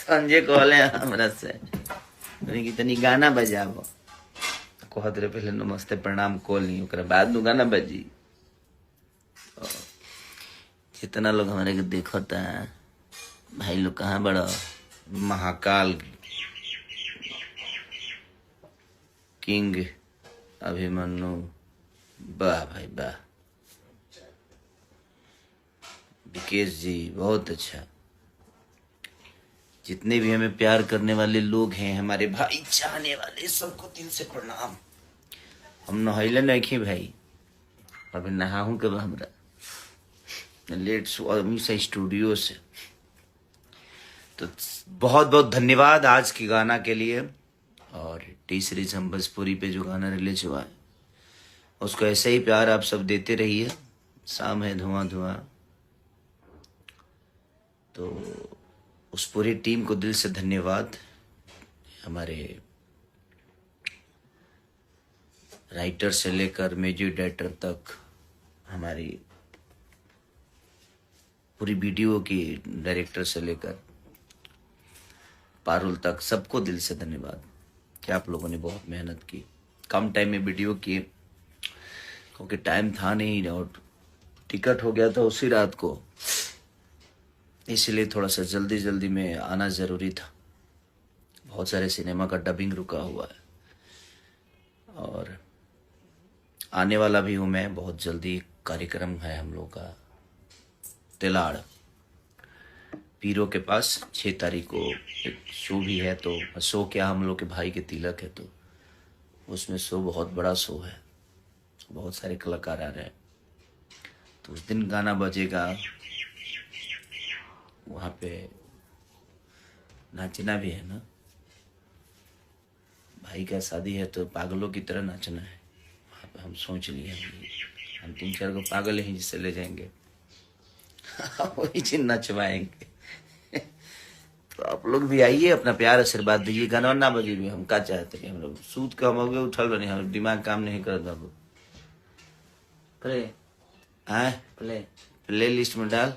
संजय कहले हमरा से कि तनी गाना बजाबो, कहत रहे पहले नमस्ते प्रणाम कोली, ओकरा बाद नु गाना बजी। जितना लोग हमारे के देखता है भाई लोग, कहाँ बड़ा महाकाल किंग अभिमन्यु, वाह भाई वाह। विकेश जी बहुत अच्छा। जितने भी हमें प्यार करने वाले लोग हैं, हमारे भाई चाहने वाले, सबको दिल से प्रणाम। हम नहैले नहीं भाई, अभी नहाऊं कब, हमरा लेट से स्टूडियो से। तो बहुत बहुत धन्यवाद आज की गाना के लिए। और टी सीरीज हम भोजपुरी पे जो गाना रिलीज हुआ है उसको ऐसे ही प्यार आप सब देते रहिए। शाम है धुआं धुआं, तो उस पूरी टीम को दिल से धन्यवाद। हमारे राइटर से लेकर म्यूजिक डायरेक्टर तक, हमारी पूरी वीडियो की डायरेक्टर से लेकर पारुल तक, सबको दिल से धन्यवाद कि आप लोगों ने बहुत मेहनत की। कम टाइम में वीडियो किए क्योंकि टाइम था नहीं और टिकट हो गया था उसी रात को, इसलिए थोड़ा सा जल्दी जल्दी में आना ज़रूरी था। बहुत सारे सिनेमा का डबिंग रुका हुआ है और आने वाला भी हूँ मैं बहुत जल्दी। कार्यक्रम है हम लोग का तिलाड़ पीरो के पास 6 तारीख को एक शो भी है। तो शो क्या, हम लोग के भाई के तिलक है, तो उसमें शो बहुत बड़ा शो है, बहुत सारे कलाकार आ रहे हैं। तो उस दिन गाना बजेगा, वहाँ पे नाचना भी है ना। भाई का शादी है तो पागलों की तरह नाचना है। वहाँ पे हम सोच लिए हम 3-4 को पागल ही जिससे ले जाएंगे वही चीज नचवाएंगे। तो आप लोग भी आइए, अपना प्यार आशीर्वाद दीजिए। गाना ना बजे भी हम का चाहते हैं, हम लोग सूत के हम हो गए उठल बने, हम दिमाग काम नहीं कर बाबू। प्ले प्ले लिस्ट में डाल।